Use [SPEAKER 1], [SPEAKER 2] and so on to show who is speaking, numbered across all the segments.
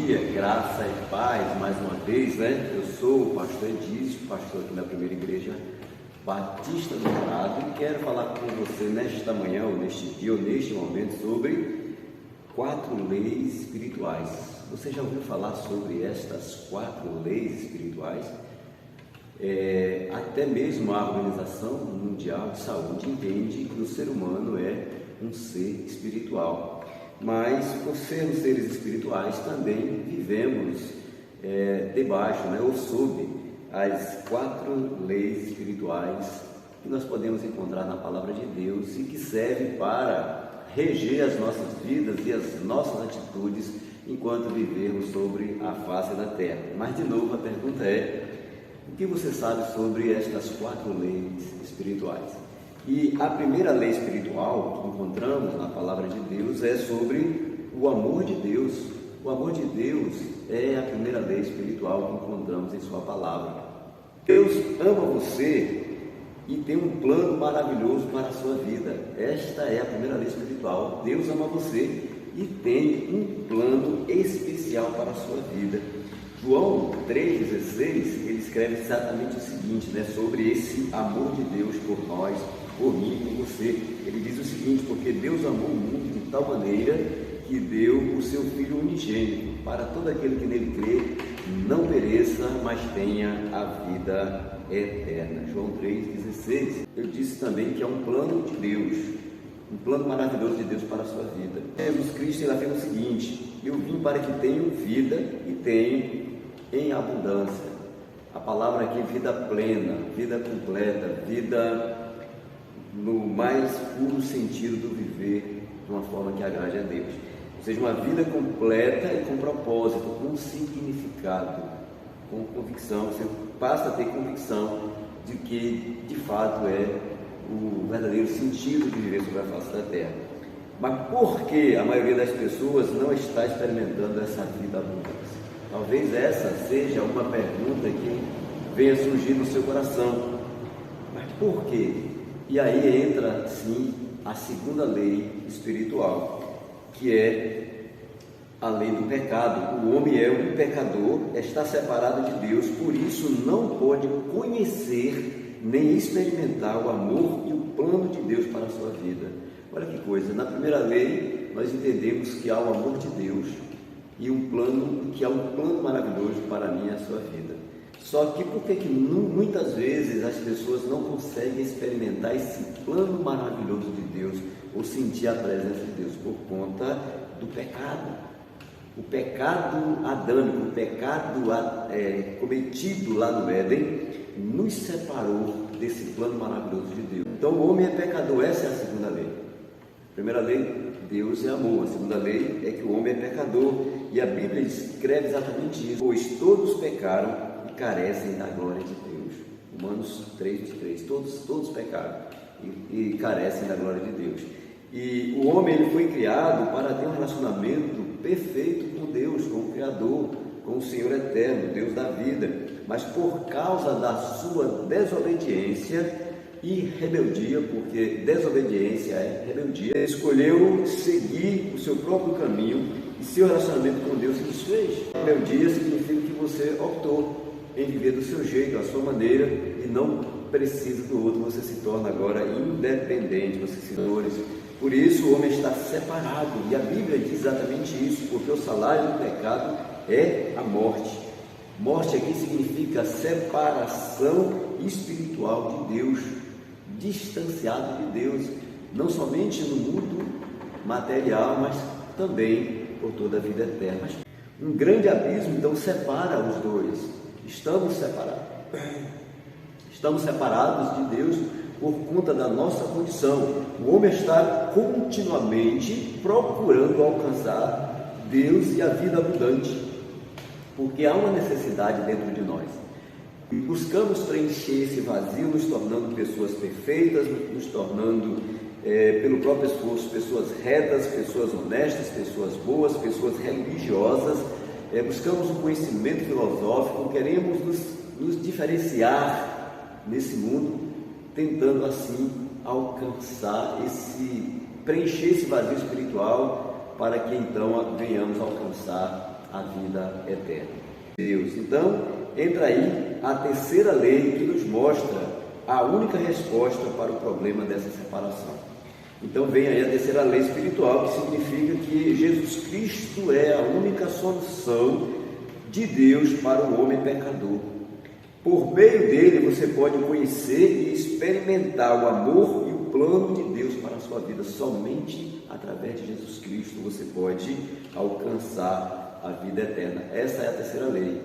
[SPEAKER 1] dia, graça e paz mais uma vez, né? Eu sou o pastor Edício, pastor aqui na Primeira Igreja Batista do Dourado, e quero falar com você nesta manhã, ou neste dia, ou neste momento, sobre 4 leis espirituais. Você já ouviu falar sobre estas 4 leis espirituais? Até mesmo a Organização Mundial de Saúde entende que o ser humano é um ser espiritual. Mas, por sermos seres espirituais, também vivemos debaixo, ou sob as 4 leis espirituais que nós podemos encontrar na Palavra de Deus e que servem para reger as nossas vidas e as nossas atitudes enquanto vivermos sobre a face da terra. Mas, de novo, a pergunta é: o que você sabe sobre estas 4 leis espirituais? E a primeira lei espiritual que encontramos na Palavra de Deus é sobre o amor de Deus. O amor de Deus é a primeira lei espiritual que encontramos em sua Palavra. Deus ama você e tem um plano maravilhoso para a sua vida. Esta é a primeira lei espiritual. Deus ama você e tem um plano especial para a sua vida. João 3,16, ele escreve exatamente o seguinte, sobre esse amor de Deus por nós, por mim e por você. Ele diz o seguinte: porque Deus amou o mundo de tal maneira que deu o seu Filho unigênito, para todo aquele que nele crê não pereça, mas tenha a vida eterna. João 3,16. Eu disse também que é um plano de Deus, um plano maravilhoso de Deus para a sua vida. Jesus Cristo, ele afirma o seguinte: eu vim para que tenham vida e tenham em abundância. A palavra aqui é vida plena, vida completa, vida no mais puro sentido do viver de uma forma que agrade a Deus. Ou seja, uma vida completa e com propósito, com significado, com convicção. Você passa a ter convicção de que de fato é o verdadeiro sentido de viver sobre a face da terra. Mas por que a maioria das pessoas não está experimentando essa vida abundante? Talvez essa seja uma pergunta que venha surgir no seu coração. Mas por quê? E aí entra, sim, a segunda lei espiritual, que é a lei do pecado. O homem é um pecador, está separado de Deus, por isso não pode conhecer nem experimentar o amor e o plano de Deus para a sua vida. Olha que coisa, na primeira lei nós entendemos que há o amor de Deus e um plano, que há um plano maravilhoso para mim e a sua vida. Só que por que muitas vezes as pessoas não conseguem experimentar esse plano maravilhoso de Deus ou sentir a presença de Deus? Por conta do pecado. O pecado adâmico, o pecado cometido lá no Éden, nos separou desse plano maravilhoso de Deus. Então o homem é pecador, essa é a segunda lei. A primeira lei, Deus é amor. A segunda lei é que o homem é pecador. E a Bíblia escreve exatamente isso: pois todos pecaram e carecem da glória de Deus. Romanos 3,23. Todos pecaram e carecem da glória de Deus. E o homem, ele foi criado para ter um relacionamento perfeito com Deus, com o Criador, com o Senhor eterno, Deus da vida. Mas por causa da sua desobediência e rebeldia, porque desobediência é rebeldia, ele escolheu seguir o seu próprio caminho e seu relacionamento com Deus se desfez. Rebeldia significa que você optou em viver do seu jeito, da sua maneira, e não precisa do outro. Você se torna agora independente, você se torna. Por isso o homem está separado, e a Bíblia diz exatamente isso, porque o salário do pecado é a morte. Morte aqui significa separação espiritual de Deus, distanciado de Deus, não somente no mundo material, mas também por toda a vida eterna. Um grande abismo então separa os dois. Estamos separados de Deus por conta da nossa condição. O homem está continuamente procurando alcançar Deus e a vida abundante, porque há uma necessidade dentro de nós. Buscamos preencher esse vazio, nos tornando pessoas perfeitas, nos tornando, pelo próprio esforço, pessoas retas, pessoas honestas, pessoas boas, pessoas religiosas. Buscamos um conhecimento filosófico, queremos nos diferenciar nesse mundo, tentando assim alcançar preencher esse vazio espiritual, para que então venhamos alcançar a vida eterna. Deus. Então, entra aí a terceira lei que nos mostra a única resposta para o problema dessa separação. Então vem aí a terceira lei espiritual, que significa que Jesus Cristo é a única solução de Deus para o homem pecador. Por meio dele você pode conhecer e experimentar o amor e o plano de Deus para a sua vida. Somente através de Jesus Cristo você pode alcançar a vida eterna. Essa é a terceira lei.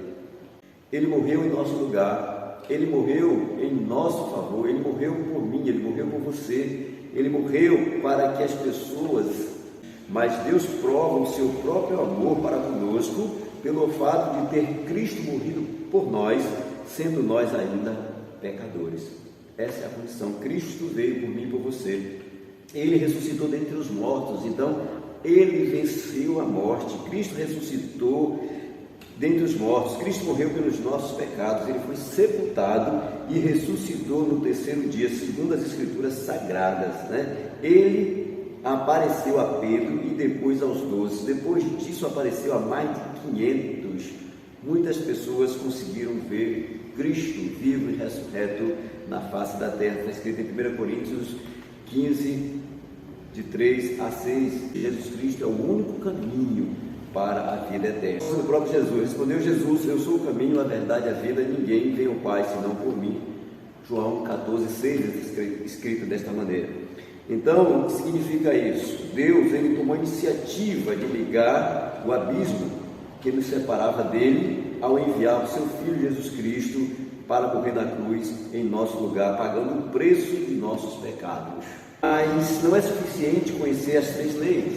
[SPEAKER 1] Ele morreu em nosso lugar, ele morreu em nosso favor, ele morreu por mim, ele morreu por você, ele morreu para que as pessoas, mas Deus prova o seu próprio amor para conosco pelo fato de ter Cristo morrido por nós, sendo nós ainda pecadores. Essa é a condição. Cristo veio por mim e por você. Ele ressuscitou dentre os mortos, então ele venceu a morte. Cristo ressuscitou dentre os mortos. Cristo morreu pelos nossos pecados. Ele foi sepultado e ressuscitou no terceiro dia, segundo as Escrituras Sagradas, Ele apareceu a Pedro e depois aos 12. Depois disso apareceu a mais de 500. Muitas pessoas conseguiram ver Cristo vivo e ressurreto na face da terra. Está escrito em 1 Coríntios 15, de 3 a 6. Jesus Cristo é o único caminho para a vida eterna. O próprio Jesus respondeu: Jesus, eu sou o caminho, a verdade e a vida, ninguém vem ao Pai senão por mim. João 14,6, escrito desta maneira. Então, o que significa isso? Deus, ele tomou a iniciativa de ligar o abismo que nos separava dele ao enviar o seu Filho Jesus Cristo para morrer na cruz em nosso lugar, pagando o preço de nossos pecados. Mas não é suficiente conhecer as 3 leis.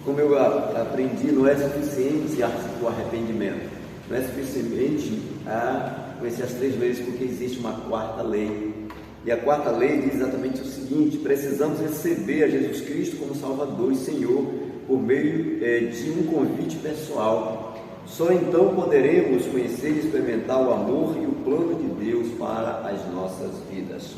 [SPEAKER 1] Como eu aprendi, não é suficiente o arrependimento, não é suficiente conhecer as 3 leis, porque existe uma 4ª lei. E a 4ª lei diz exatamente o seguinte: precisamos receber a Jesus Cristo como Salvador e Senhor por meio de um convite pessoal. Só então poderemos conhecer e experimentar o amor e o plano de Deus para as nossas vidas.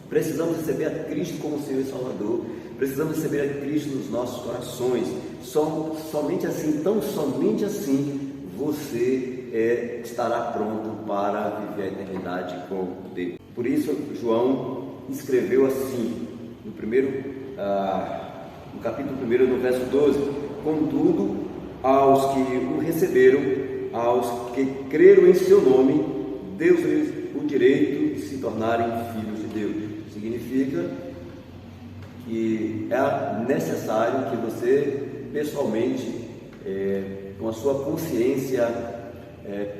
[SPEAKER 1] Precisamos receber a Cristo como Senhor e Salvador. Precisamos receber a Cristo nos nossos corações. Somente assim, tão somente assim, você estará pronto para viver a eternidade com Deus. Por isso, João escreveu assim, no capítulo 1, no verso 12: contudo, aos que o receberam, aos que creram em seu nome, deu-lhes o direito de se tornarem filhos de Deus. Significa que é necessário que você, pessoalmente, com a sua consciência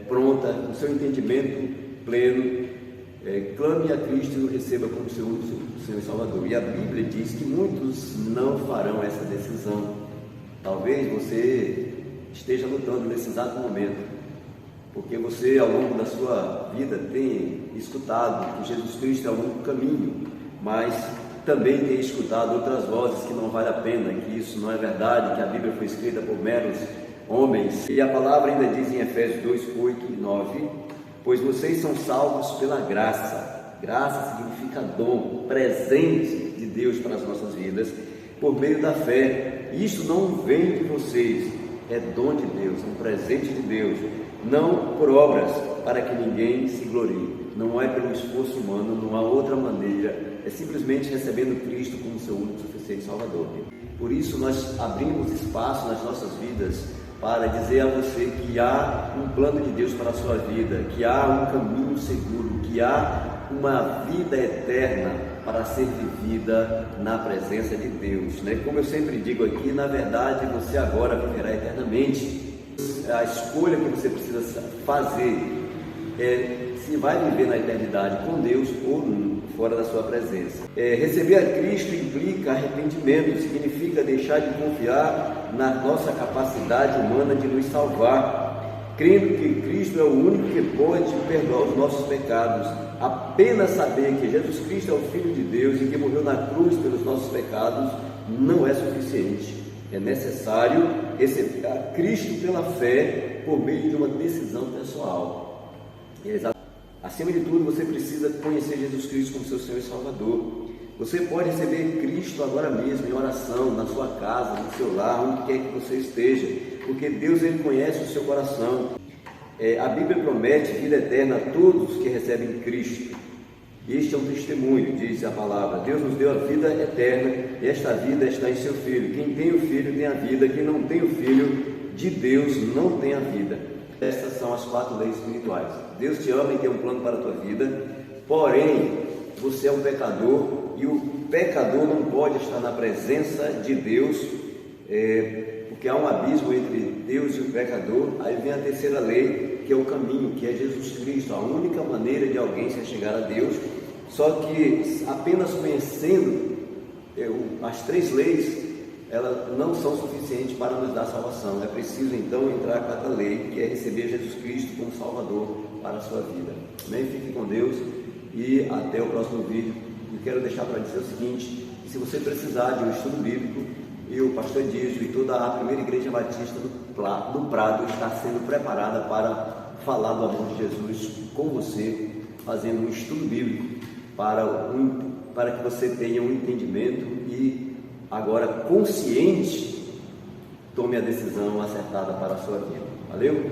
[SPEAKER 1] pronta, com o seu entendimento pleno, clame a Cristo e o receba como seu Senhor e Salvador. E a Bíblia diz que muitos não farão essa decisão. Talvez você esteja lutando nesse exato momento, porque você, ao longo da sua vida, tem escutado que Jesus Cristo é o único caminho, mas também tem escutado outras vozes que não vale a pena, que isso não é verdade, que a Bíblia foi escrita por meros homens. E a palavra ainda diz em Efésios 2, 8 e 9: pois vocês são salvos pela graça. Graça significa dom, presente de Deus para as nossas vidas, por meio da fé. Isso não vem de vocês, é dom de Deus, um presente de Deus, não por obras, para que ninguém se glorie. Não é pelo esforço humano, não há outra maneira, é simplesmente recebendo Cristo como seu único, suficiente Salvador. Por isso nós abrimos espaço nas nossas vidas para dizer a você que há um plano de Deus para a sua vida, que há um caminho seguro, que há uma vida eterna para ser vivida na presença de Deus, Como eu sempre digo aqui, na verdade você agora viverá eternamente. A escolha que você precisa fazer é se vai viver na eternidade com Deus ou fora da sua presença. Receber a Cristo implica arrependimento, significa deixar de confiar na nossa capacidade humana de nos salvar, crendo que Cristo é o único que pode perdoar os nossos pecados. Apenas saber que Jesus Cristo é o Filho de Deus e que morreu na cruz pelos nossos pecados não é suficiente. É necessário receber a Cristo pela fé por meio de uma decisão pessoal. Acima de tudo, você precisa conhecer Jesus Cristo como seu Senhor e Salvador. Você pode receber Cristo agora mesmo, em oração, na sua casa, no seu lar, onde quer que você esteja. porque Deus ele conhece o seu coração. A Bíblia promete vida eterna a todos que recebem Cristo. Este é um testemunho, diz a palavra. Deus nos deu a vida eterna e esta vida está em seu Filho. Quem tem o Filho tem a vida, quem não tem o Filho de Deus não tem a vida. Estas são as 4 leis espirituais. Deus te ama e tem um plano para a tua vida, porém, você é um pecador e o pecador não pode estar na presença de Deus, porque há um abismo entre Deus e o pecador. Aí vem a terceira lei, que é o caminho, que é Jesus Cristo, a única maneira de alguém se chegar a Deus. Só que apenas conhecendo as 3 leis, elas não são suficientes para nos dar salvação. É preciso então entrar a 4ª lei, que é receber Jesus Cristo como Salvador para a sua vida. Amém? Fique com Deus e até o próximo vídeo. Eu quero deixar para dizer o seguinte: que se você precisar de um estudo bíblico, o pastor Dígio e toda a primeira igreja batista do Prado está sendo preparada para falar do amor de Jesus com você, fazendo um estudo bíblico para que você tenha um entendimento e agora consciente tome a decisão acertada para a sua vida. Valeu?